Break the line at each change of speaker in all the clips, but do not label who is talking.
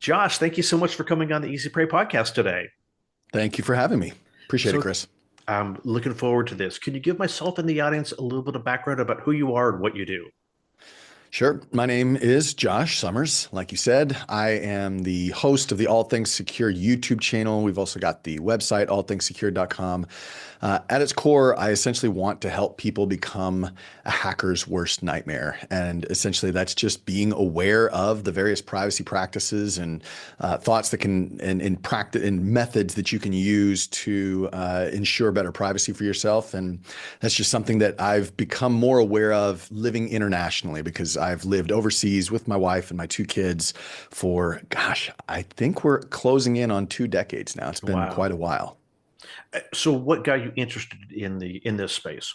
Josh, thank you so much for coming on the Easy Prey podcast today.
Thank you for having me. Appreciate it,
So
Chris.
I'm looking forward to this. Can you give myself and the audience a little bit of background about who you are and what you do?
Sure. My name is Josh Summers. Like you said, I am the host of the All Things Secure YouTube channel. We've also got the website, allthingssecure.com. At its core, I essentially want to help people become a hacker's worst nightmare. And essentially, that's just being aware of the various privacy practices and thoughts that can, and practice and methods that you can use to ensure better privacy for yourself. And that's just something that I've become more aware of living internationally because I've lived overseas with my wife and my two kids for, gosh, I think we're closing in on 2 decades now. It's been
Wow.
quite a while.
So what got you interested in this space?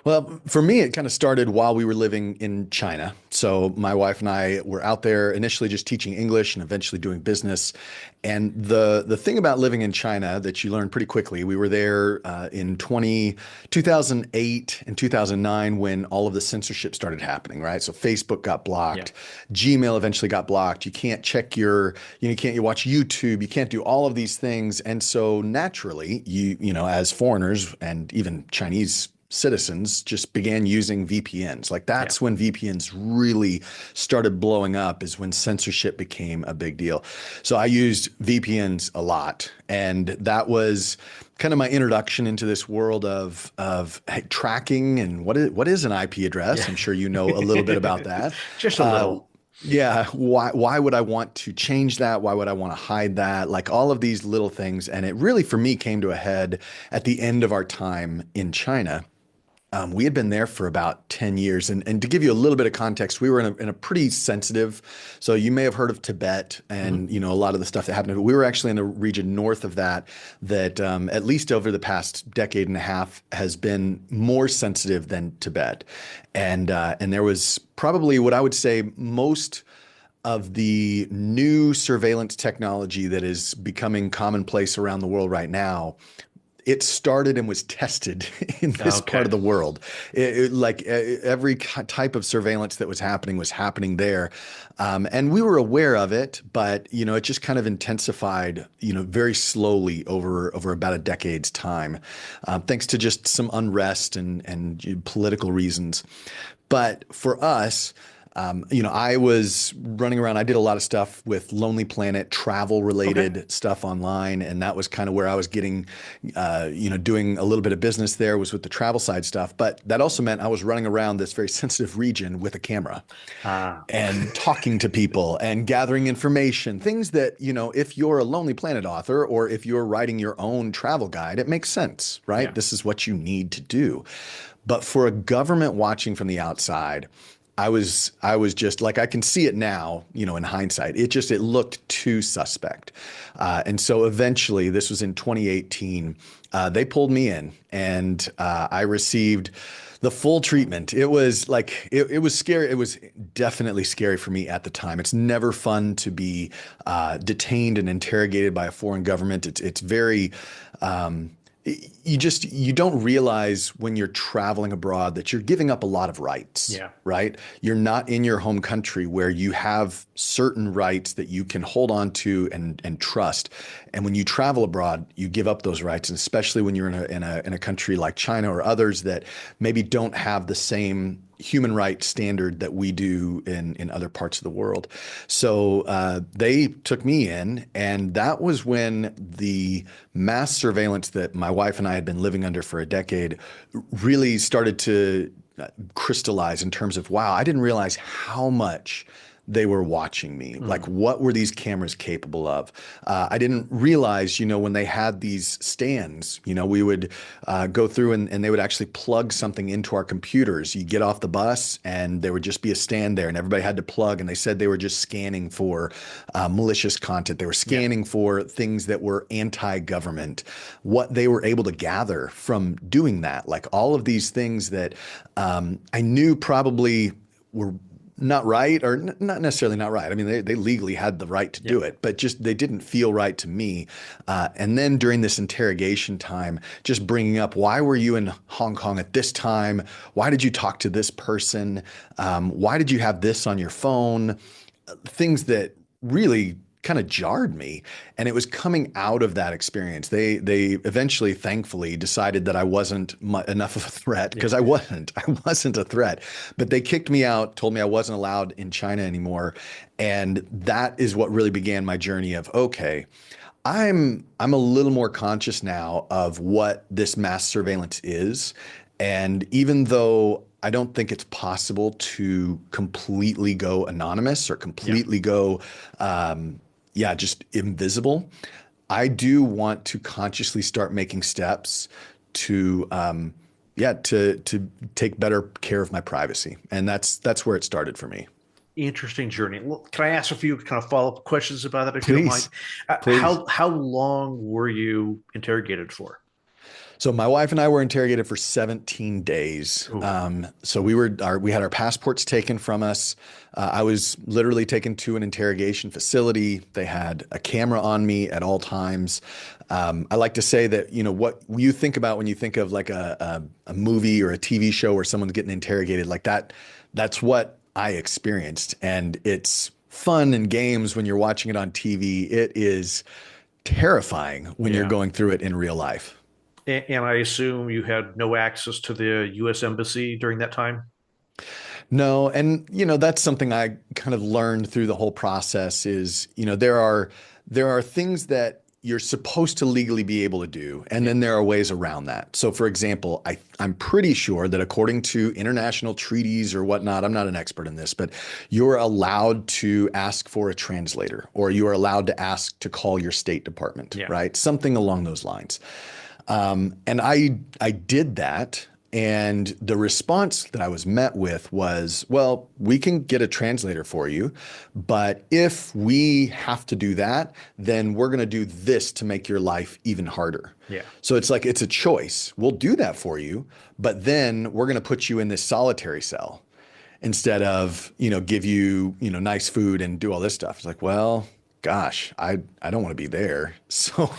Well, for me, it kind of started while we were living in China. So my wife and I were out there initially just teaching English and eventually doing business. And the thing about living in China that you learn pretty quickly, we were there in 2008 and 2009 when all of the censorship started happening, right? So Facebook got
Yeah.
blocked, Gmail eventually got blocked. You can't check you can't you watch YouTube, you can't do all of these things. And so naturally, as foreigners and even Chinese citizens just began using VPNs. Like
Yeah.
that's when VPNs really started blowing up, is when censorship became a big deal. So I used VPNs a lot, and that was kind of my introduction into this world of tracking and what is an IP address.
Yeah.
I'm sure you know a little bit about that.
Just a
Uh,
little.
yeah, why would I want to change that? Why would I want to hide that? Like all of these little things, and it really for me came to a head at the end of our time in China. We had been there for about 10 years. And to give you a little bit of context, we were in a pretty sensitive, so you may have heard of Tibet
Mhm.
and, a lot of the stuff that happened. But we were actually in a region north of that at least over the past decade and a half has been more sensitive than Tibet. And there was probably what I would say most of the new surveillance technology that is becoming commonplace around the world right now. It started and was tested in this part of
Okay.
the world. Every type of surveillance that was happening there. And we were aware of it, but, it just kind of intensified, very slowly over about a decade's time, thanks to just some unrest and political reasons. But for us, I was running around. I did a lot of stuff with Lonely Planet, travel
Okay.
related stuff online. And that was kind of where I was getting, doing a little bit of business there was with the travel side stuff. But that also meant I was running around this very sensitive region with a camera
Ah.
and talking to people and gathering information, things that, if you're a Lonely Planet author or if you're writing your own travel guide, it makes sense, right?
Yeah.
This is what you need to do. But for a government watching from the outside, I was just like, I can see it now, in hindsight. It looked too suspect. And so eventually, this was in 2018, they pulled me in, and I received the full treatment. It was like it was scary. It was definitely scary for me at the time. It's never fun to be detained and interrogated by a foreign government. It's very um, you don't realize when you're traveling abroad that you're giving up a lot of rights,
Yeah.
right? You're not in your home country where you have certain rights that you can hold on to and trust. And when you travel abroad, you give up those rights, and especially when you're in a country like China or others that maybe don't have the same human rights standard that we do in other parts of the world. So they took me in, and that was when the mass surveillance that my wife and I had been living under for a decade really started to crystallize in terms of, wow, I didn't realize how much they were watching me. Like,
Mm.
what were these cameras capable of? I didn't realize, when they had these stands, we would go through and they would actually plug something into our computers. You get off the bus and there would just be a stand there, and everybody had to plug. And they said they were just scanning for malicious content. They were
Yeah.
scanning for things that were anti-government. What they were able to gather from doing that, like all of these things that I knew probably were not right, or not necessarily not right. I mean, they legally had the right to
Yeah.
do it, but just they didn't feel right to me. And then during this interrogation time, just bringing up, why were you in Hong Kong at this time? Why did you talk to this person? Why did you have this on your phone? Things that really kind of jarred me. And it was coming out of that experience. They eventually, thankfully, decided that I wasn't enough of a threat,
Yeah.
because I wasn't a threat. But they kicked me out, told me I wasn't allowed in China anymore. And that is what really began my journey of, okay, I'm a little more conscious now of what this mass surveillance is. And even though I don't think it's possible to completely go anonymous or
Yeah.
completely go, yeah, just invisible, I do want to consciously start making steps to, yeah, to take better care of my privacy. And that's where it started for me.
Interesting journey. Well, can I ask a few kind of follow-up questions about that, if you don't mind?
Please, please.
How long were you interrogated for?
So my wife and I were interrogated for 17 days.
Ooh.
So we had our passports taken from us. I was literally taken to an interrogation facility. They had a camera on me at all times. I like to say that, what you think about when you think of like a movie or a TV show where someone's getting interrogated like that, that's what I experienced. And it's fun and games when you're watching it on TV. It is terrifying when you're
Yeah.
going through it in real life.
And I assume you had no access to the U.S. Embassy during that time?
No, and that's something I kind of learned through the whole process is, there are things that you're supposed to legally be able to do, and
Yeah.
then there are ways around that. So for example, I'm pretty sure that according to international treaties or whatnot, I'm not an expert in this, but you're allowed to ask for a translator, or you are allowed to ask to call your State Department,
Yeah.
right? Something along those lines. And I did that. And the response that I was met with was, well, we can get a translator for you, but if we have to do that, then we're going to do this to make your life even harder.
Yeah.
So it's like, it's a choice. We'll do that for you, but then we're going to put you in this solitary cell instead of, give you, nice food and do all this stuff. It's like, well, gosh, I don't want to be there. So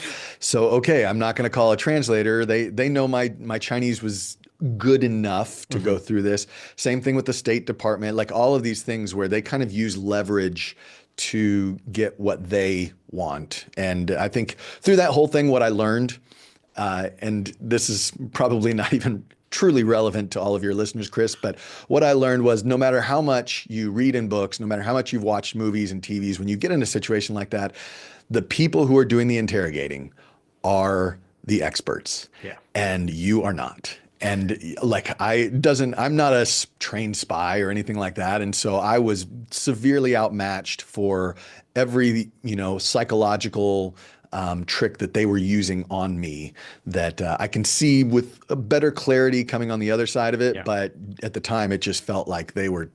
okay, I'm not going to call a translator. They know my Chinese was good enough to go
Hmm.
through this. Same thing with the State Department, like all of these things where they kind of use leverage to get what they want. And I think through that whole thing, what I learned, and this is probably not even truly relevant to all of your listeners, Chris, but what I learned was no matter how much you read in books, no matter how much you've watched movies and TVs, when you get in a situation like that, the people who are doing the interrogating are the experts,
Yeah.
and you are not. And like I'm not a trained spy or anything like that. And so I was severely outmatched for every, psychological trick that they were using on me that I can see with a better clarity coming on the other side of it.
Yeah.
But at the time, it just felt like they were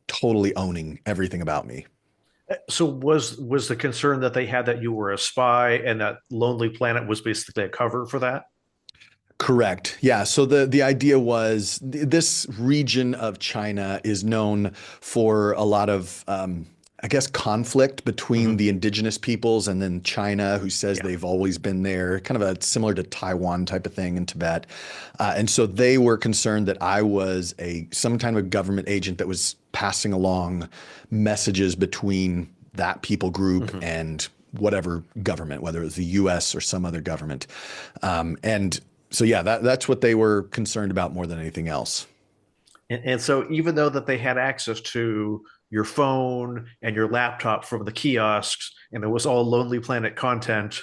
totally owning everything about me.
So was the concern that they had that you were a spy and that Lonely Planet was basically a cover for that?
Correct. Yeah. So the idea was this region of China is known for a lot of, I guess, conflict between
Hmm.
the indigenous peoples and then China, who says
Yeah.
they've always been there, kind of a similar to Taiwan type of thing in Tibet. And so they were concerned that I was some kind of government agent that was passing along messages between that people group
Hmm.
and whatever government, whether it was the US or some other government. And so yeah, that's what they were concerned about more than anything else.
And so even though that they had access to your phone and your laptop from the kiosks and it was all Lonely Planet content,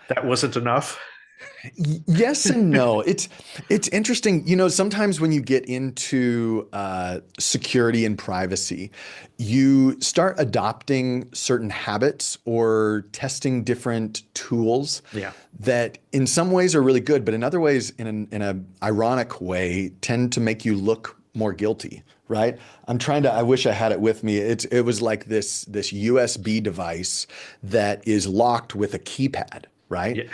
that wasn't enough.
Yes and no. It's interesting. Sometimes when you get into security and privacy, you start adopting certain habits or testing different tools
Yeah.
that in some ways are really good, but in other ways, in a ironic way, tend to make you look more guilty. Right? I wish I had it with me. It was like this USB device that is locked with a keypad, right?
Yeah.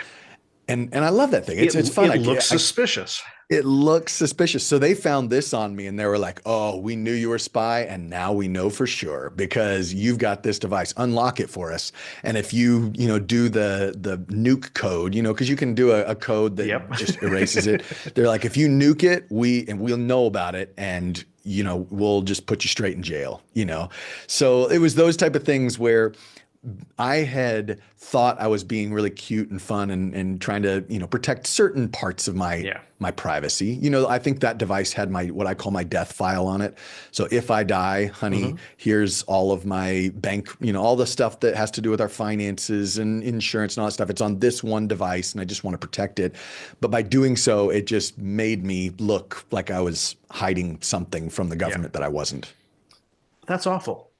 And I love that thing.
It
It's fun.
it looks suspicious.
It looks suspicious. So they found this on me and they were like, "Oh, we knew you were a spy, and now we know for sure because you've got this device. Unlock it for us. And if do the nuke code, because you can do a code that
Yep.
just erases it. They're like, if you nuke it, we'll know about it, and we'll just put you straight in jail. So it was those type of things where I had thought I was being really cute and fun and trying to, protect certain parts of my
Yeah.
my privacy. I think that device had my what I call my death file on it. So if I die, honey,
Hmm.
here's all of my bank, all the stuff that has to do with our finances and insurance and all that stuff. It's on this one device, and I just want to protect it. But by doing so, it just made me look like I was hiding something from the
Yeah.
government that I wasn't.
That's awful.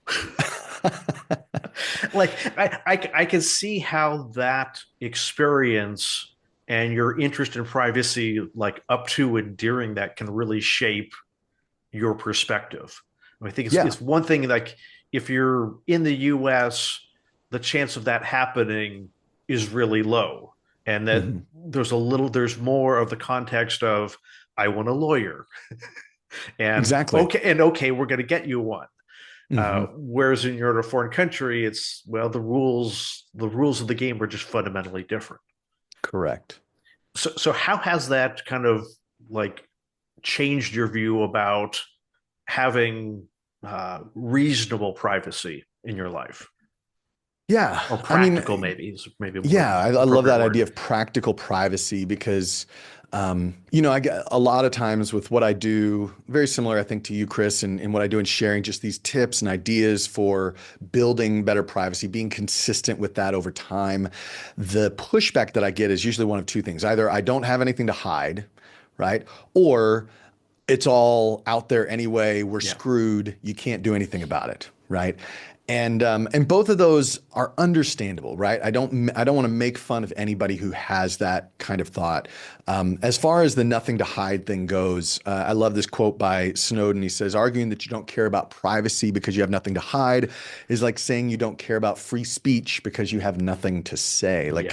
Like I can see how that experience and your interest in privacy, like up to and during that, can really shape your perspective. I think it's
Yeah.
it's one thing like if you're in the US, the chance of that happening is really low. And that
Mhm.
there's more of the context of I want a lawyer and
Exactly.
okay, we're going to get you one.
Hmm.
Whereas in you're in a foreign country, it's well the rules of the game are just fundamentally different.
Correct.
So how has that kind of like changed your view about having reasonable privacy in your life,
Yeah.
or
I mean,
practical maybe is maybe a more
yeah, I love
appropriate
that
word.
idea of practical privacy because, I get a lot of times with what I do, very similar, I think, to you, Chris, and what I do in sharing just these tips and ideas for building better privacy, being consistent with that over time. The pushback that I get is usually one of two things. Either I don't have anything to hide, right? Or it's all out there anyway. We're
Yeah,
screwed. You can't do anything about it, right? And both of those are understandable, right? I don't want to make fun of anybody who has that kind of thought. As far as the nothing to hide thing goes, I love this quote by Snowden. He says, "Arguing that you don't care about privacy because you have nothing to hide is like saying you don't care about free speech because you have nothing to say." Like,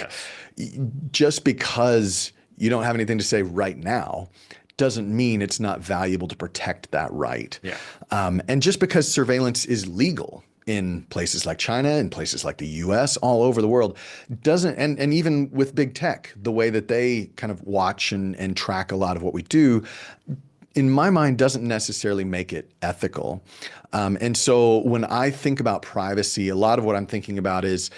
yes,
just because you don't have anything to say right now doesn't mean it's not valuable to protect that right.
yeah,
And just because surveillance is legal in places like China, in places like the US, all over the world, doesn't, and even with big tech, the way that they kind of watch and track a lot of what we do, in my mind, doesn't necessarily make it ethical. And so when I think about privacy, a lot of what I'm thinking about is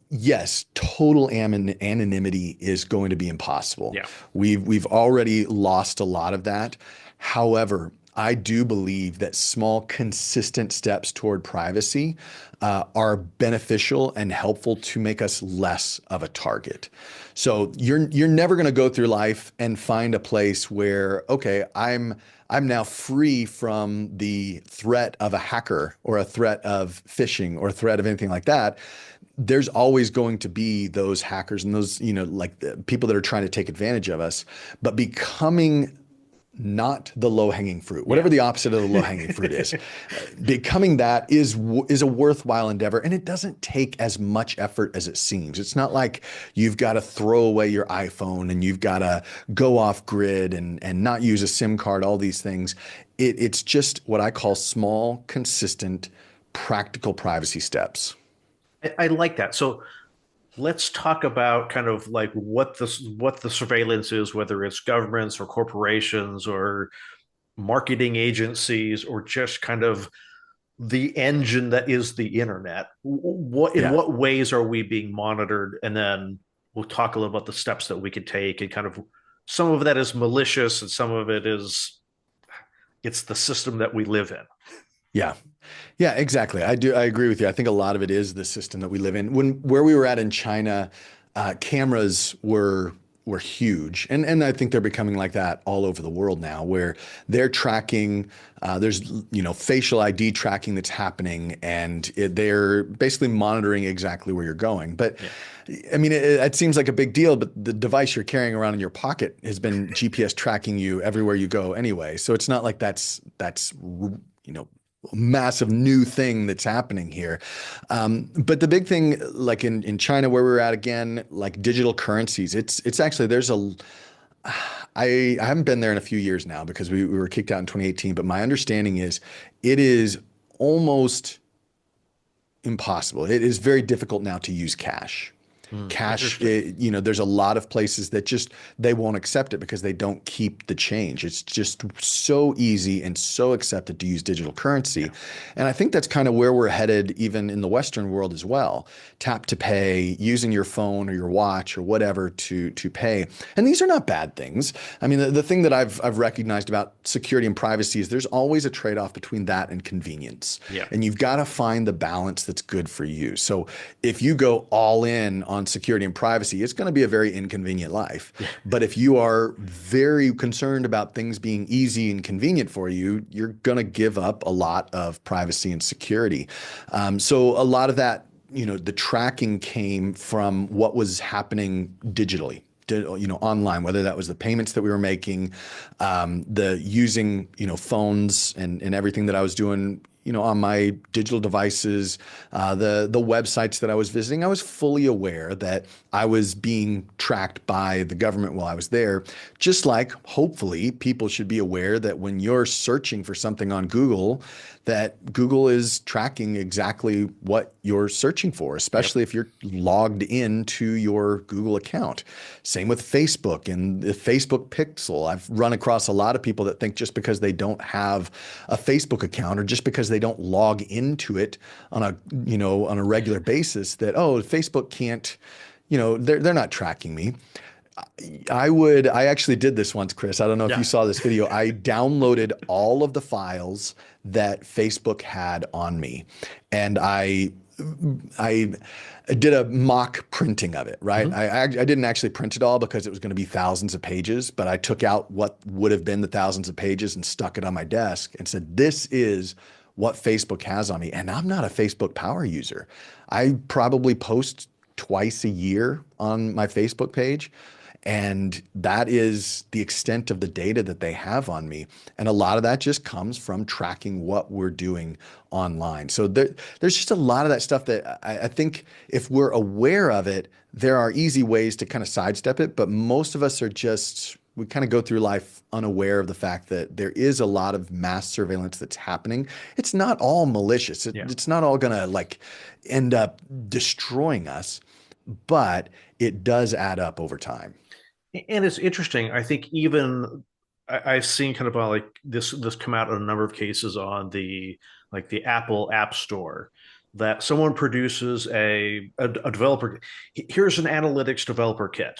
yes, total anonymity is going to be impossible.
yeah.
We've already lost a lot of that. However, I do believe that small, consistent steps toward privacy are beneficial and helpful to make us less of a target. So you're never going to go through life and find a place where, okay, I'm now free from the threat of a hacker or a threat of phishing or a threat of anything like that. There's always going to be those hackers and those, like the people that are trying to take advantage of us, but becoming not the low-hanging fruit, whatever
Yeah.
the opposite of the low-hanging fruit is, becoming that is a worthwhile endeavor, and it doesn't take as much effort as it seems. It's not like you've got to throw away your iPhone and you've got to go off grid and not use a SIM card, all these things. It's just what I call small, consistent, practical privacy steps.
I like that. So let's talk about kind of like what the surveillance is, whether it's governments or corporations or marketing agencies or just kind of the engine that is the internet. What in
Yeah.
what ways are we being monitored? And then we'll talk a little about the steps that we could take and kind of some of that is malicious and some of it is it's the system that we live in.
Yeah. Yeah, exactly. I agree with you. I think a lot of it is the system that we live in. Where we were at in China, cameras were huge, and I think they're becoming like that all over the world now, where they're tracking. There's facial ID tracking that's happening, and they're basically monitoring exactly where you're going. But
Yeah.
I mean, it seems like a big deal, but the device you're carrying around in your pocket has been GPS tracking you everywhere you go anyway. So it's not like that's you know massive new thing that's happening here. But the big thing, like in China, where we were at again, like digital currencies, it's actually I haven't been there in a few years now because we were kicked out in 2018. But my understanding is it is almost impossible. It is very difficult now to use cash. Cash,
Interesting.
there's a lot of places that just they won't accept it because they don't keep the change. It's just so easy and so accepted to use digital currency.
Yeah.
And I think that's kind of where we're headed even in the Western world as well. Tap to pay, using your phone or your watch or whatever to pay. And these are not bad things. I mean, the thing that I've recognized about security and privacy is there's always a trade-off between that and convenience.
Yeah.
And you've got to find the balance that's good for you. So if you go all in on security and privacy, it's going to be a very inconvenient life.
Yeah.
But if you are very concerned about things being easy and convenient for you, you're going to give up a lot of privacy and security. So a lot of that, the tracking came from what was happening digitally. Online, whether that was the payments that we were making, the using, phones and everything that I was doing, on my digital devices, the websites that I was visiting. I was fully aware that I was being tracked by the government while I was there. Just like hopefully people should be aware that when you're searching for something on Google, that Google is tracking exactly what you're searching for,
Yep.
especially if you're logged into your Google account. Same with Facebook and the Facebook Pixel. I've run across a lot of people that think just because they don't have a Facebook account or just because they don't log into it on a regular basis that, oh, Facebook can't, they're not tracking me. I actually did this once, Chris. I don't know if you
Yeah.
saw this video. I downloaded all of the files that Facebook had on me, and I did a mock printing of it, right?
Hmm.
I didn't actually print it all because it was going to be thousands of pages, but I took out what would have been the thousands of pages and stuck it on my desk and said, this is what Facebook has on me. And I'm not a Facebook power user. I probably post twice a year on my Facebook page. And that is the extent of the data that they have on me. And a lot of that just comes from tracking what we're doing online. So there's just a lot of that stuff that I think if we're aware of it, there are easy ways to kind of sidestep it. But most of us are just, we kind of go through life unaware of the fact that there is a lot of mass surveillance that's happening. It's not all malicious.
Yeah.
It's not all going to like end up destroying us, but it does add up over time.
And it's interesting. I think even I've seen kind of like this come out in a number of cases on the Apple App Store that someone produces a developer. Here's an analytics developer kit.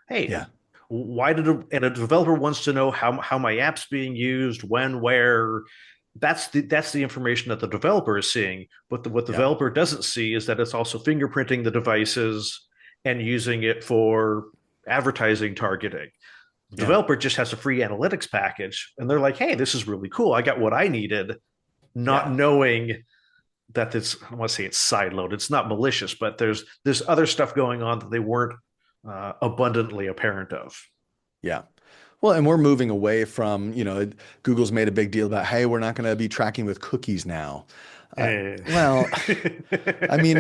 Hey,
Yeah.
why did and a developer wants to know how my app's being used, when, where. That's the information that the developer is seeing. But what the
Yeah.
developer doesn't see is that it's also fingerprinting the devices and using it for advertising targeting. The
Yeah.
developer just has a free analytics package, and they're like, "Hey, this is really cool. I got what I needed," not
Yeah.
knowing that it's I don't want to say it's sideload. It's not malicious, but there's other stuff going on that they weren't abundantly apparent of.
Yeah. Well, and we're moving away from, Google's made a big deal about, hey, we're not going to be tracking with cookies now.
Eh.
Well, I mean,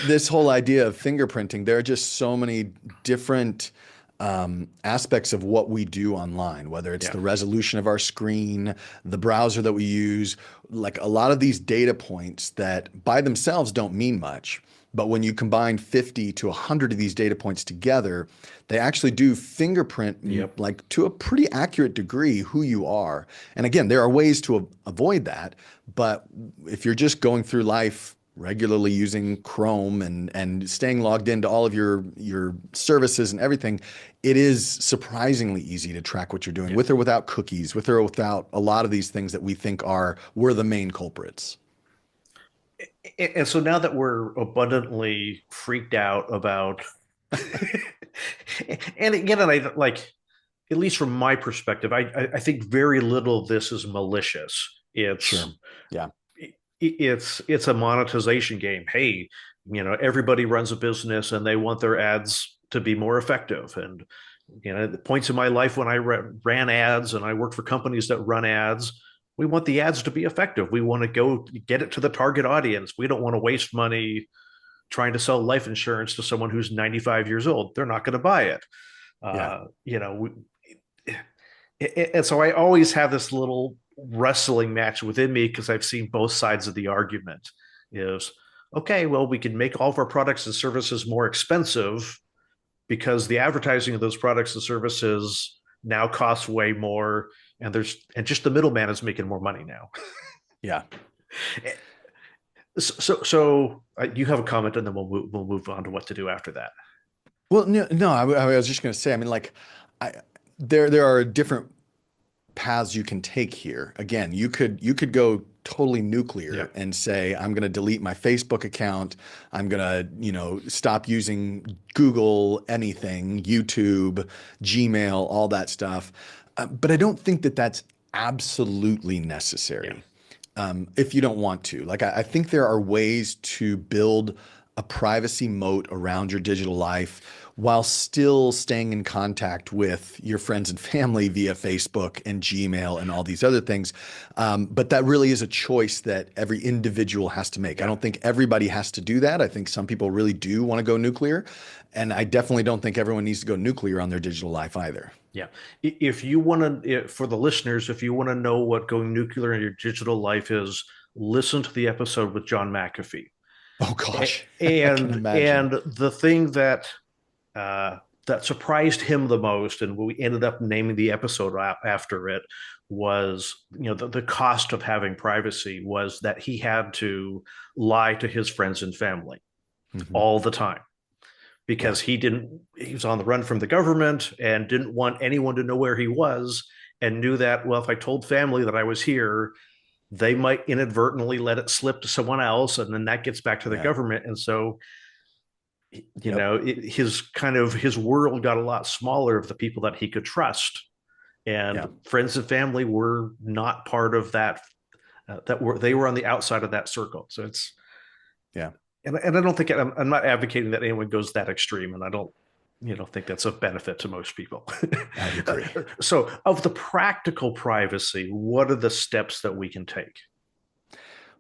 this whole idea of fingerprinting, there are just so many different aspects of what we do online, whether it's
Yeah.
the resolution of our screen, the browser that we use, like a lot of these data points that by themselves don't mean much. But when you combine 50 to 100 of these data points together, they actually do fingerprint,
Yep.
like to a pretty accurate degree, who you are. And again, there are ways to avoid that. But if you're just going through life regularly using Chrome and staying logged into all of your services and everything, it is surprisingly easy to track what you're doing
Yeah.
with or without cookies, with or without a lot of these things that we think we're the main culprits.
And so now that we're abundantly freaked out about, and again, and I like, at least from my perspective, I think very little of this is malicious.
Sure. Yeah.
It's a monetization game. Hey, everybody runs a business and they want their ads to be more effective. And the points in my life when I ran ads and I worked for companies that run ads, we want the ads to be effective. We want to go get it to the target audience. We don't want to waste money trying to sell life insurance to someone who's 95 years old. They're not going to buy it.
Yeah.
Uh, you know, and so I always have this little wrestling match within me because I've seen both sides of the argument. Is okay, well, we can make all of our products and services more expensive because the advertising of those products and services now costs way more, and just the middleman is making more money now.
Yeah.
So you have a comment, and then we'll move on to what to do after that.
Well, no, I was just going to say, I mean, like, I, there are different paths you can take here. Again, you could go totally
Yeah,
nuclear and say, I'm going to delete my Facebook account. I'm going to, stop using Google, anything, YouTube, Gmail, all that stuff. But I don't think that that's absolutely
yeah,
necessary. If you don't want to. Like, I think there are ways to build a privacy moat around your digital life while still staying in contact with your friends and family via Facebook and Gmail and all these other things. But that really is a choice that every individual has to make. I
yeah.
don't think everybody has to do that. I think some people really do want to go nuclear. And I definitely don't think everyone needs to go nuclear on their digital life either.
Yeah. If you want to, for the listeners, if you want to know what going nuclear in your digital life is, listen to the episode with John McAfee.
Oh gosh, I can
And
imagine.
the thing that surprised him the most, and we ended up naming the episode after it, was the cost of having privacy was that he had to lie to his friends and family
Hmm.
all the time
Yeah,
because he was on the run from the government and didn't want anyone to know where he was, and knew that, well, if I told family that I was here, they might inadvertently let it slip to someone else, and then that gets back to the
yeah,
government. And so
yep,
his world got a lot smaller of the people that he could trust,
yeah,
and friends and family were not part of that. They were on the outside of that circle. So it's
yeah.
and I don't think I'm not advocating that anyone goes that extreme, and I don't think that's a benefit to most people.
I agree.
So of the practical privacy, what are the steps that we can take?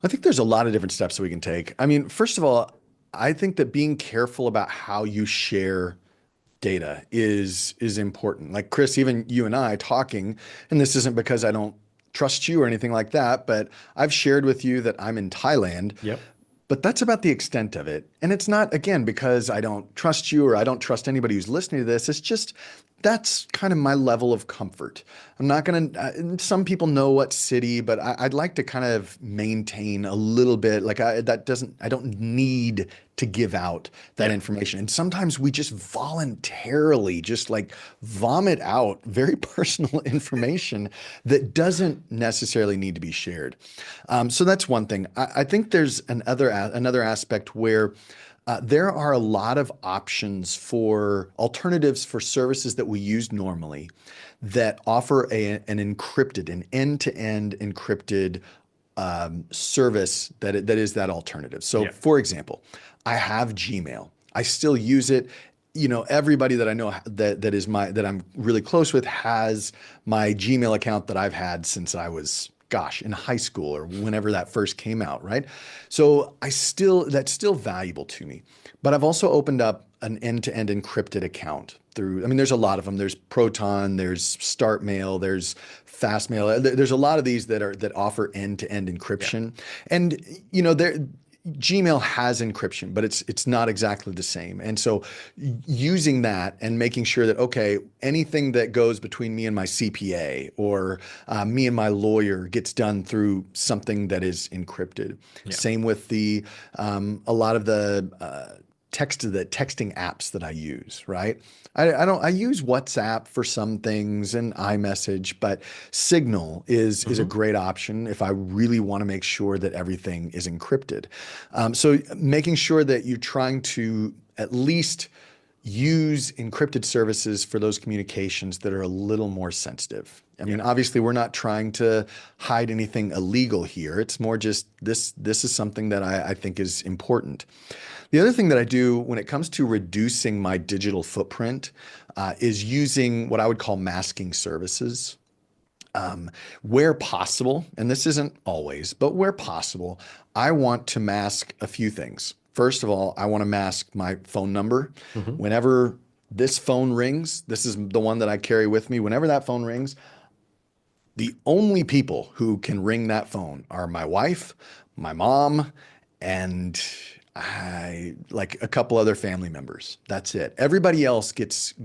I think there's a lot of different steps that we can take. I mean, first of all, I think that being careful about how you share data is important. Like Chris, even you and I talking, and this isn't because I don't trust you or anything like that, but I've shared with you that I'm in Thailand.
Yep.
But that's about the extent of it. And it's not, again, because I don't trust you or I don't trust anybody who's listening to this. It's just that's kind of my level of comfort. I'm not going to, some people know what city, but I'd like to kind of maintain a little bit. Like I don't need to give out that
Yep.
information. And sometimes we just voluntarily just like vomit out very personal information that doesn't necessarily need to be shared. So that's one thing. I think there's another aspect where there are a lot of options for alternatives for services that we use normally that offer an end-to-end encrypted service that is that alternative. So,
Yeah.
for example, I have Gmail. I still use it. Everybody that I know that I'm really close with has my Gmail account that I've had since I was, gosh, in high school or whenever that first came out, right? So that's still valuable to me. But I've also opened up an end-to-end encrypted account through, I mean, there's a lot of them. There's Proton, there's StartMail, there's Fastmail. There's a lot of these that offer end-to-end
Yeah.
encryption. And there Gmail has encryption, but it's not exactly the same. And so using that and making sure that, okay, anything that goes between me and my CPA or me and my lawyer gets done through something that is encrypted.
Yeah.
Same with a lot of the texting apps that I use, right? I use WhatsApp for some things and iMessage, but Signal is a
Hmm.
great option if I really want to make sure that everything is encrypted. So making sure that you're trying to at least use encrypted services for those communications that are a little more sensitive. I
Yeah.
mean, obviously, we're not trying to hide anything illegal here. It's more just this is something that I think is important. The other thing that I do when it comes to reducing my digital footprint is using what I would call masking services. Where possible, and this isn't always, but where possible, I want to mask a few things. First of all, I want to mask my phone number.
Hmm.
Whenever this phone rings, this is the one that I carry with me. Whenever that phone rings, the only people who can ring that phone are my wife, my mom, and I like a couple other family members. That's it. Everybody else gets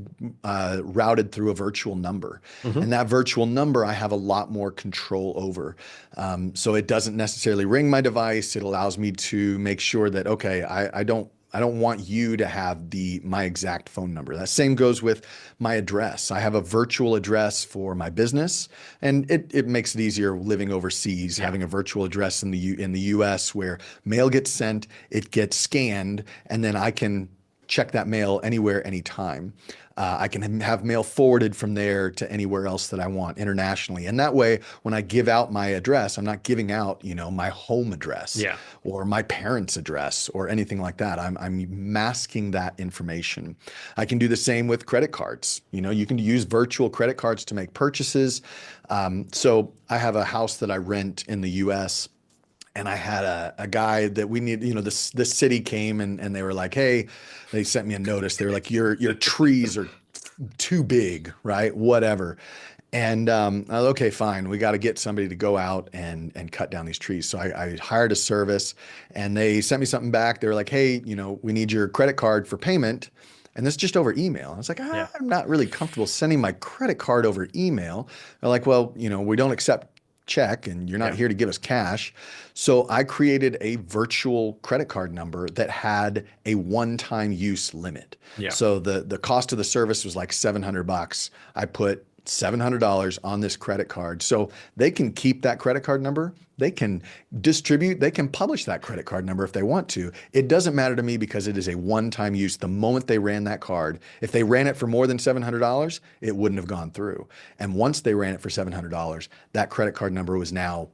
routed through a virtual number. And
Hmm.
that virtual number I have a lot more control over. So it doesn't necessarily ring my device. It allows me to make sure that, okay, I don't want you to have my exact phone number. That same goes with my address. I have a virtual address for my business, and it makes it easier living overseas,
Yeah.
having a virtual address in the US where mail gets sent, it gets scanned, and then I can check that mail anywhere, anytime. I can have mail forwarded from there to anywhere else that I want internationally. And that way, when I give out my address, I'm not giving out, my home address
Yeah.
or my parents' address or anything like that. I'm masking that information. I can do the same with credit cards. You can use virtual credit cards to make purchases. So I have a house that I rent in the US, and I had a guy that we need, this city came, and they were like, hey, they sent me a notice. They were like, your trees are too big, right? Whatever. And I was, okay, fine. We got to get somebody to go out and cut down these trees. So I hired a service, and they sent me something back. They were like, hey, we need your credit card for payment. And this just over email. I was like,
Yeah.
I'm not really comfortable sending my credit card over email. They're like, well, we don't accept check, and you're not
Yeah.
here to give us cash. So I created a virtual credit card number that had a one-time use limit.
Yeah.
So the cost of the service was like $700. I put $700 on this credit card. So they can keep that credit card number. They can publish that credit card number if they want to. It doesn't matter to me because it is a one-time use. The moment they ran that card, if they ran it for more than $700, it wouldn't have gone through. And once they ran it for $700, that credit card number was now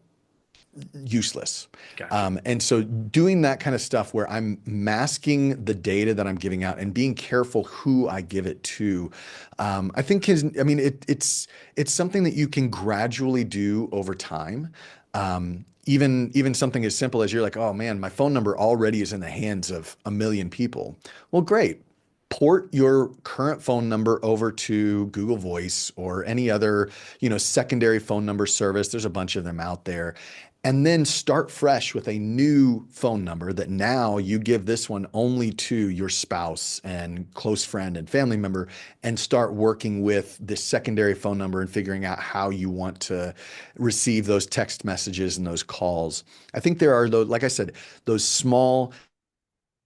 useless.
Gotcha.
And so doing that kind of stuff where I'm masking the data that I'm giving out and being careful who I give it to, I think it's something that you can gradually do over time. Even something as simple as you're like, oh man, my phone number already is in the hands of a million people. Well, great. Port your current phone number over to Google Voice or any other, secondary phone number service. There's a bunch of them out there. And then start fresh with a new phone number that now you give this one only to your spouse and close friend and family member, and start working with this secondary phone number and figuring out how you want to receive those text messages and those calls. I think there are those, like I said, those small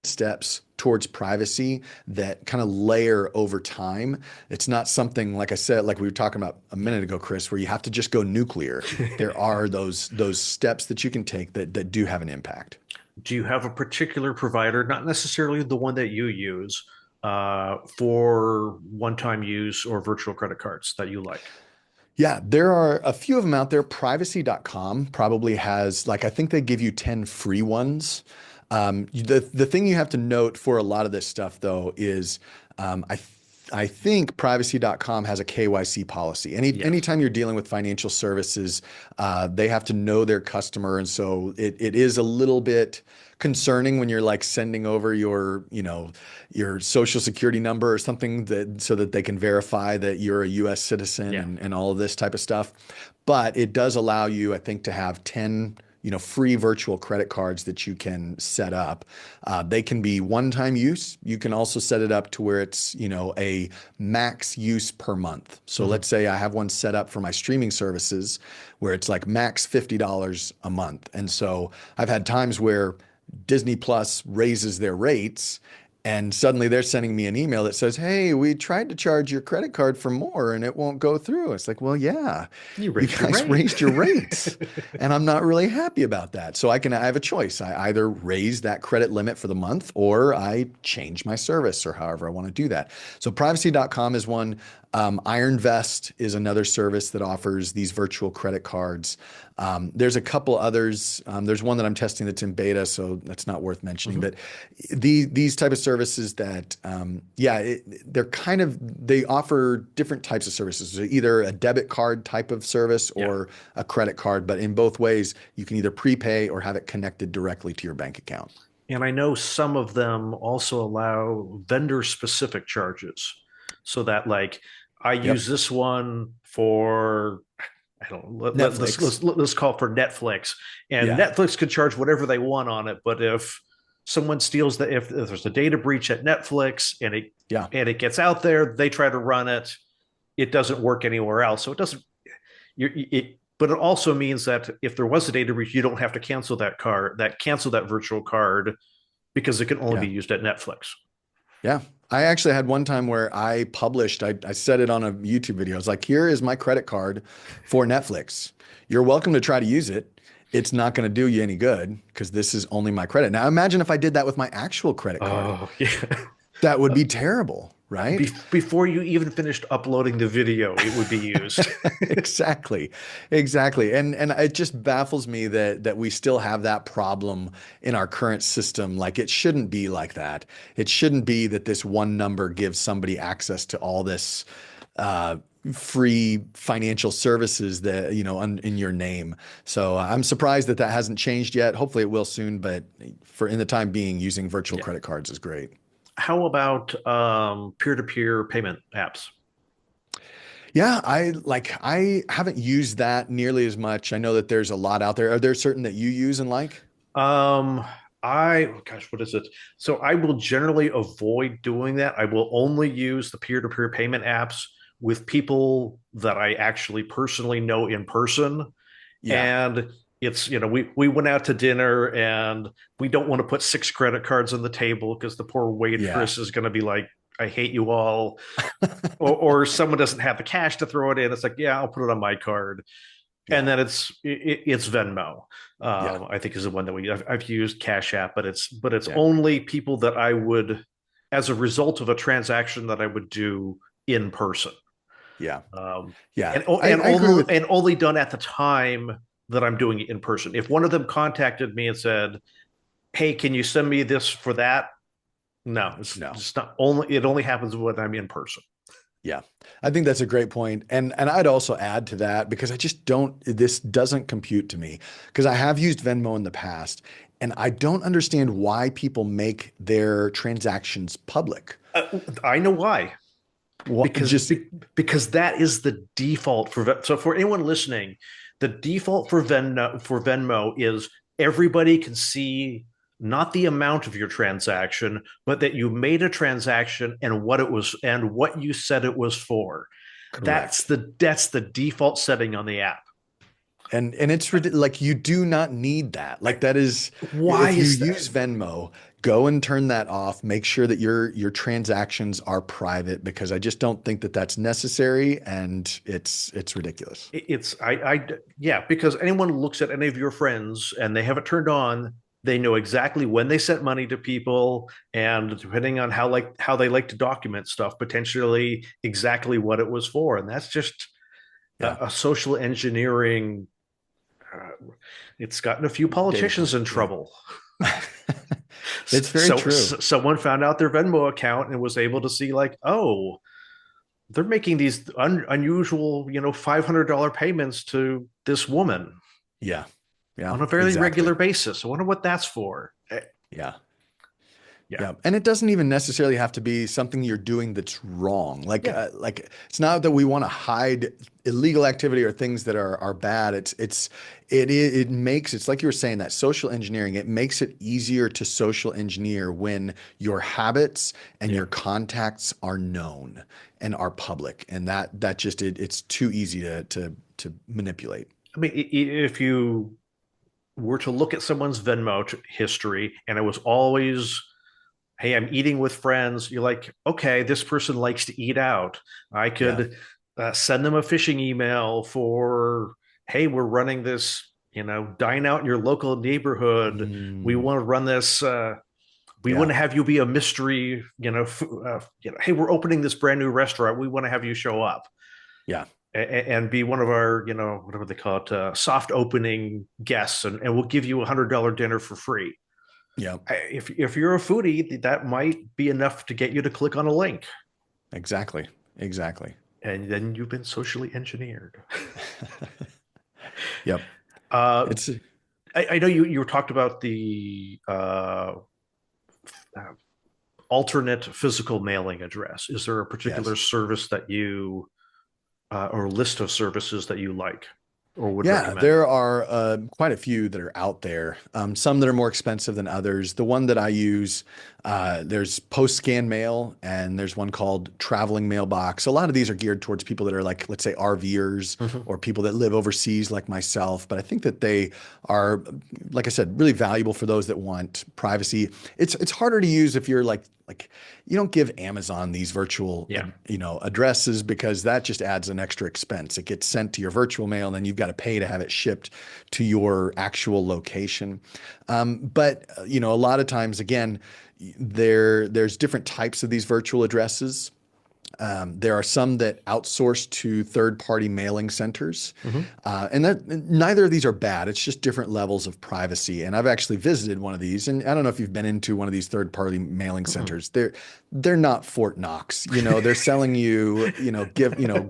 steps towards privacy that kind of layer over time. It's not something, like I said, like we were talking about a minute ago, Chris, where you have to just go nuclear. There are those steps that you can take that do have an impact.
Do you have a particular provider, not necessarily the one that you use, for one-time use or virtual credit cards that you like?
Yeah, there are a few of them out there. Privacy.com probably has, like, I think they give you 10 free ones. The thing you have to note for a lot of this stuff, though, is I think privacy.com has a KYC policy.
Yeah.
Anytime you're dealing with financial services, they have to know their customer. And so it is a little bit concerning when you're like sending over your social security number or something so that they can verify that you're a US citizen
Yeah.
and all of this type of stuff. But it does allow you, I think, to have 10 free virtual credit cards that you can set up. They can be one-time use. You can also set it up to where it's, a max use per month. So
Hmm.
let's say I have one set up for my streaming services where it's like max $50 a month. And so I've had times where Disney Plus raises their rates, and suddenly they're sending me an email that says, hey, we tried to charge your credit card for more and it won't go through. It's like, well, yeah,
You
you
raised your
guys
rate.
raised your rates. And I'm not really happy about that. So I have a choice. I either raise that credit limit for the month or I change my service or however I want to do that. So privacy.com is one. Iron Vest is another service that offers these virtual credit cards. There's a couple others. There's one that I'm testing that's in beta, so that's not worth mentioning.
Hmm.
But these type of services that, they offer different types of services. So either a debit card type of service
Yeah.
or a credit card, but in both ways, you can either prepay or have it connected directly to your bank account.
And I know some of them also allow vendor specific charges so that, like, I use
Yep.
this one for I don't let, let,
Netflix.
let's call for Netflix, and
Yeah.
Netflix could charge whatever they want on it. But if someone steals if there's a data breach at Netflix
Yeah.
and it gets out there, they try to run it, it doesn't work anywhere else. So it doesn't. But it also means that if there was a data breach, you don't have to cancel that virtual card because it can only
Yeah.
be used at Netflix.
Yeah. I actually had one time where I said it on a YouTube video. I was like, here is my credit card for Netflix. You're welcome to try to use it. It's not going to do you any good because this is only my credit. Now, imagine if I did that with my actual credit card.
Oh yeah.
That would be terrible, right?
Before you even finished uploading the video, it would be used.
Exactly. Exactly. And it just baffles me that we still have that problem in our current system. Like it shouldn't be like that. It shouldn't be that this one number gives somebody access to all this uh free financial services that, in your name. So I'm surprised that hasn't changed yet. Hopefully it will soon, but for in the time being, using virtual
Yeah.
credit cards is great.
How about peer-to-peer payment apps?
Yeah, I haven't used that nearly as much. I know that there's a lot out there. Are there certain that you use and like?
Um, gosh, what is it? So I will generally avoid doing that. I will only use the peer-to-peer payment apps with people that I actually personally know in person.
Yeah.
And it's, we went out to dinner and we don't want to put six credit cards on the table because the poor
Yeah.
waitress is going to be like, I hate you all. Or someone doesn't have the cash to throw it in. It's like, yeah, I'll put it on my card. And
Yeah.
then it's Venmo.
Yeah.
I think is the one that I've used Cash App, but it's
Yeah.
only people that I would, as a result of a transaction that I would do in person,
Yeah.
um,
Yeah.
and
I, I agree with
only done at the time that I'm doing it in person. If one of them contacted me and said, "Hey, can you send me this for that?" No, it's
no.
just not only. It only happens when I'm in person.
Yeah. I think that's a great point. And I'd also add to that because I just don't this doesn't compute to me because I have used Venmo in the past and I don't understand why people make their transactions public.
I know why.
What
because
just
because that is the default so for anyone listening, the default for Venmo is everybody can see not the amount of your transaction, but that you made a transaction and what you said it was for. That's
correct.
the default setting on the app.
And it's like you do not need that. Like that is
Why
if you
is that?
use Venmo, go and turn that off. Make sure that your transactions are private because I just don't think that that's necessary and it's ridiculous.
It's I yeah, because anyone looks at any of your friends and they have it turned on, they know exactly when they sent money to people, and depending on how they like to document stuff, potentially exactly what it was for. And that's just
Yeah.
a social engineering. It's gotten a few
Data
politicians
point.
in
Yeah.
trouble.
It's very true.
Someone found out their Venmo account and was able to see, like, oh, they're making these unusual, $500 payments to this woman
Yeah. Yeah,
on a very
exactly.
regular basis. I wonder what that's for.
Yeah.
Yeah.
Yeah, and it doesn't even necessarily have to be something you're doing that's wrong.
Yeah.
Like it's not that we want to hide illegal activity or things that are bad. It makes it's like you were saying that social engineering. It makes it easier to social engineer when your habits and
Yeah.
your contacts are known and are public, and that just it's too easy to manipulate.
I mean, if you were to look at someone's Venmo history and it was always, hey, I'm eating with friends, you're like, okay, this person likes to eat out. I
Yeah.
could send them a phishing email for, hey, we're running this, dine out in your local neighborhood. We
Mm,
want to run this. We want
yeah.
to have you be a mystery. Hey, we're opening this brand new restaurant. We want to have you show up
Yeah.
and be one of our, whatever they call it, soft opening guests, and we'll give you $100 dinner for free.
Yeah.
If you're a foodie, that might be enough to get you to click on a link,
Exactly. Exactly.
and then you've been socially engineered.
Yep.
Uh,
It's
I know you talked about the uh, alternate physical mailing address. Is there a particular
yes.
service that you or list of services that you like? or would
Yeah,
recommend?
there are quite a few that are out there. Some that are more expensive than others. The one that I use, there's Post Scan Mail, and there's one called Traveling Mailbox. A lot of these are geared towards people that are like, let's say, RVers
Mhm.
or people that live overseas, like myself. But I think that they are, like I said, really valuable for those that want privacy. It's harder to use if you're like you don't give Amazon these virtual,
Yeah,
addresses because that just adds an extra expense. It gets sent to your virtual mail, and then you've got to pay to have it shipped to your actual location. But a lot of times, again, there's different types of these virtual addresses. There are some that outsource to third-party mailing centers,
hmm,
and that neither of these are bad. It's just different levels of privacy. And I've actually visited one of these, and I don't know if you've been into one of these third-party mailing
mm.
centers. They're not Fort Knox. They're selling you,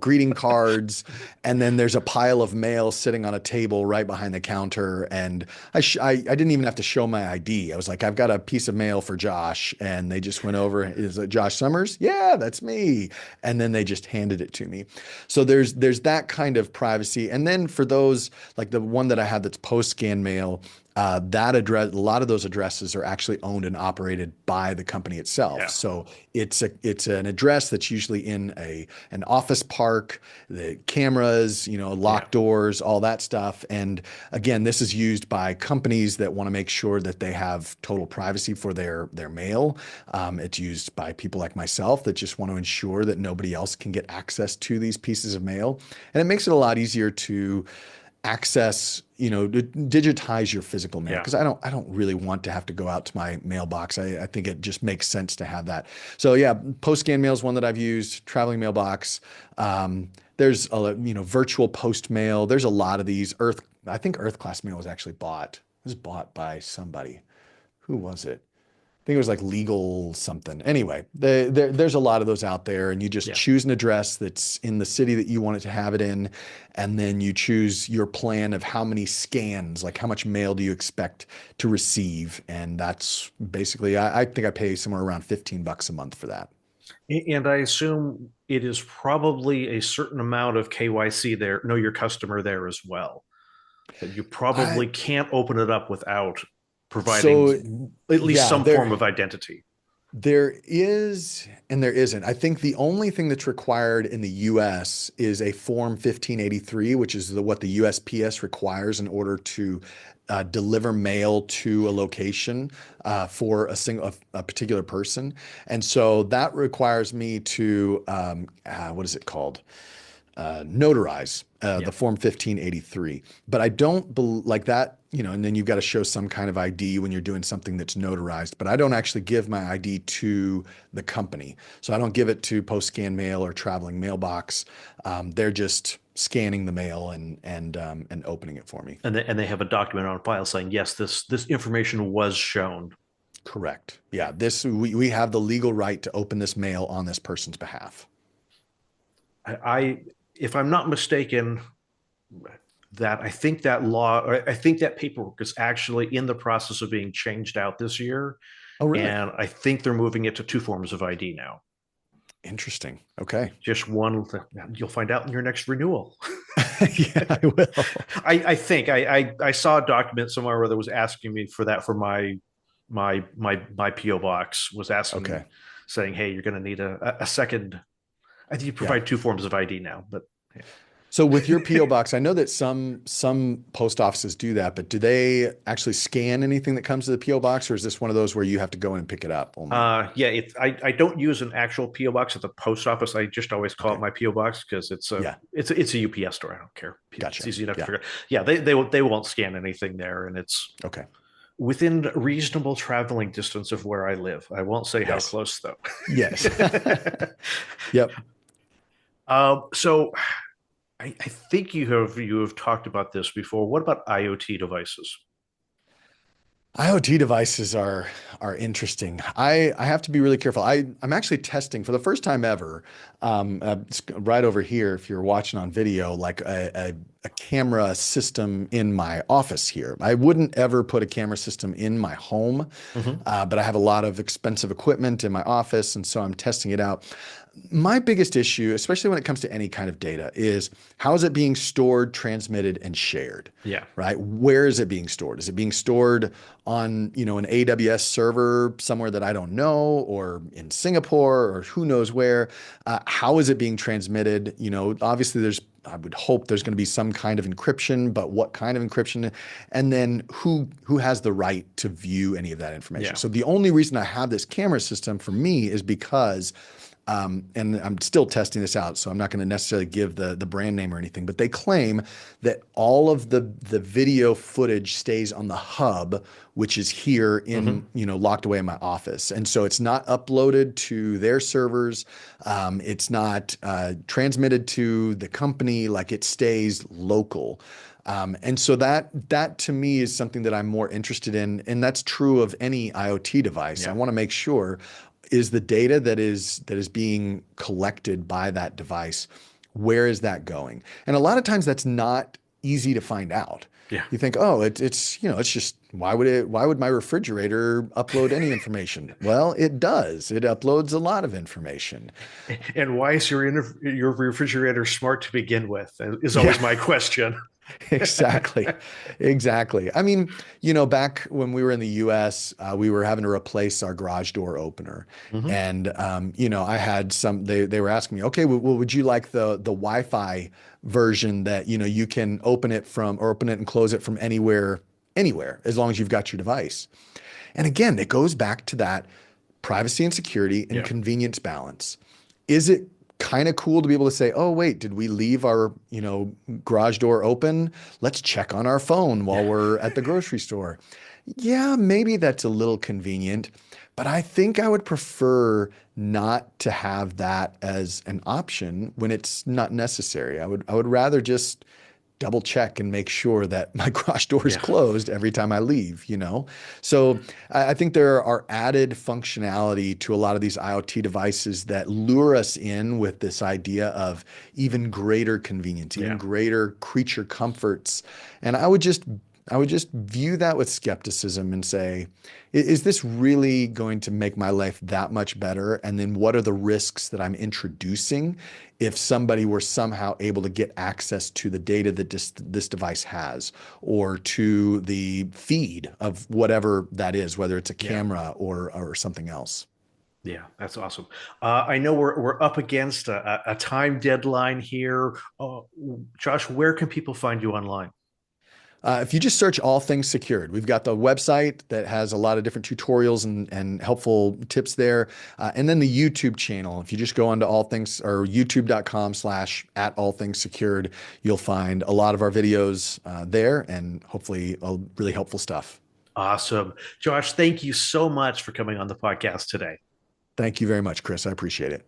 greeting cards, and then there's a pile of mail sitting on a table right behind the counter. And I didn't even have to show my ID. I was like, I've got a piece of mail for Josh, and they just went over. Is it Josh Summers? Yeah, that's me. And then they just handed it to me. So there's that kind of privacy. And then for those like the one that I have that's post scan mail, that address, a lot of those addresses are actually owned and operated by the company itself.
Yeah,
So it's an address that's usually in an office park, the cameras,
yeah.
locked doors, all that stuff. And again, this is used by companies that want to make sure that they have total privacy for their mail. It's used by people like myself that just want to ensure that nobody else can get access to these pieces of mail. And it makes it a lot easier to access, digitize your physical mail
Yeah.
because I don't really want to have to go out to my mailbox. I think it just makes sense to have that. So yeah, post scan mail is one that I've used. Traveling mailbox. There's virtual post mail. There's a lot of these. I think Earth Class Mail was actually bought. It was bought by somebody. Who was it? I think it was like legal something. Anyway, there's a lot of those out there, and you just
Yeah.
choose an address that's in the city that you want it to have it in, and then you choose your plan of how many scans, like how much mail do you expect to receive, and that's basically I think I pay somewhere around $15 a month for that.
And I assume it is probably a certain amount of KYC there, know your customer there as well. That you
I
probably can't open it up without providing
so
at least
yeah,
some form of identity.
there is and there isn't. I think the only thing that's required in the US is a Form 1583, which is what the USPS requires in order to deliver mail to a location for a particular person. And so that requires me to, what is it called? Notarize
Yeah.
the Form 1583. But I don't like that, and then you've got to show some kind of ID when you're doing something that's notarized. But I don't actually give my ID to the company. So I don't give it to Post Scan Mail or Traveling Mailbox. They're just scanning the mail and opening it for me.
And they have a document on file saying, yes, this information was shown.
Correct. Yeah, we have the legal right to open this mail on this person's behalf.
I if I'm not mistaken, that I think that law, or I think that paperwork is actually in the process of being changed out this year.
Oh, really?
And I think they're moving it to two forms of ID now.
Interesting. Okay.
Just one, you'll find out in your next renewal.
Yeah, I will.
I think I saw a document somewhere where there was asking me for that for my PO box was asking
Okay.
saying, hey, you're going to need a second. I think you
Yeah.
provide two forms of ID now, but
So with your PO box, I know that some post offices do that, but do they actually scan anything that comes to the PO box, or is this one of those where you have to go in and pick it up only?
yeah, I don't use an actual PO box at the post office. I just always call it
Okay.
my PO box because
Yeah.
it's a UPS store. I don't care. It's
Gotcha.
easy enough to
Yeah.
figure out. Yeah, they won't scan anything there, and it's
Okay.
within reasonable traveling distance of where I live. I won't say how
Yes.
close though.
Yes. Yep.
So I think you have talked about this before. What about IoT devices?
IoT devices are interesting. I have to be really careful. I'm actually testing for the first time ever, right over here, if you're watching on video, like a camera system in my office here. I wouldn't ever put a camera system in my home,
Hmm.
but I have a lot of expensive equipment in my office, and so I'm testing it out. My biggest issue, especially when it comes to any kind of data, is how is it being stored, transmitted, and shared?
Yeah.
Right? Where is it being stored? Is it being stored on, an AWS server somewhere that I don't know, or in Singapore, or who knows where? How is it being transmitted? Obviously I would hope there's going to be some kind of encryption, but what kind of encryption? And then who has the right to view any of that information?
Yeah.
So the only reason I have this camera system for me is because and I'm still testing this out, so I'm not going to necessarily give the brand name or anything, but they claim that all of the video footage stays on the hub, which is here in,
Hmm.
locked away in my office. And so it's not uploaded to their servers. It's not transmitted to the company, like it stays local. And so that to me is something that I'm more interested in, and that's true of any IoT device. I
Yeah.
want to make sure is the data that is being collected by that device, where is that going? And a lot of times that's not easy to find out.
Yeah.
You think, oh, it's just why would my refrigerator upload any information? Well, it does. It uploads a lot of information.
And why is your refrigerator smart to begin with? Is
Yeah.
always my question.
Exactly. Exactly. I mean, back when we were in the US, we were having to replace our garage door opener.
Hmm.
And, I had they were asking me, okay, well, would you like the Wi-Fi version that, you can open it and close it from anywhere, as long as you've got your device. And again, it goes back to that privacy and security and
Yeah.
convenience balance. Is it kind of cool to be able to say, oh, wait, did we leave our, garage door open? Let's check on our phone while
Yeah.
we're at the grocery store. Yeah, maybe that's a little convenient, but I think I would prefer not to have that as an option when it's not necessary. I would rather just double check and make sure that my garage door is
Yeah.
closed every time I leave. So I think there are added functionality to a lot of these IoT devices that lure us in with this idea of even greater convenience, even
Yeah.
greater creature comforts. And I would just view that with skepticism and say, is this really going to make my life that much better? And then what are the risks that I'm introducing if somebody were somehow able to get access to the data that this device has, or to the feed of whatever that is, whether it's a
Yeah.
camera or something else?
Yeah, that's awesome. I know we're up against a time deadline here. Josh, where can people find you online?
If you just search All Things Secured, we've got the website that has a lot of different tutorials and helpful tips there. And then the YouTube channel. If you just go onto all things or youtube.com/at all things secured, you'll find a lot of our videos there, and hopefully really helpful stuff.
Awesome. Josh, thank you so much for coming on the podcast today.
Thank you very much, Chris. I appreciate it.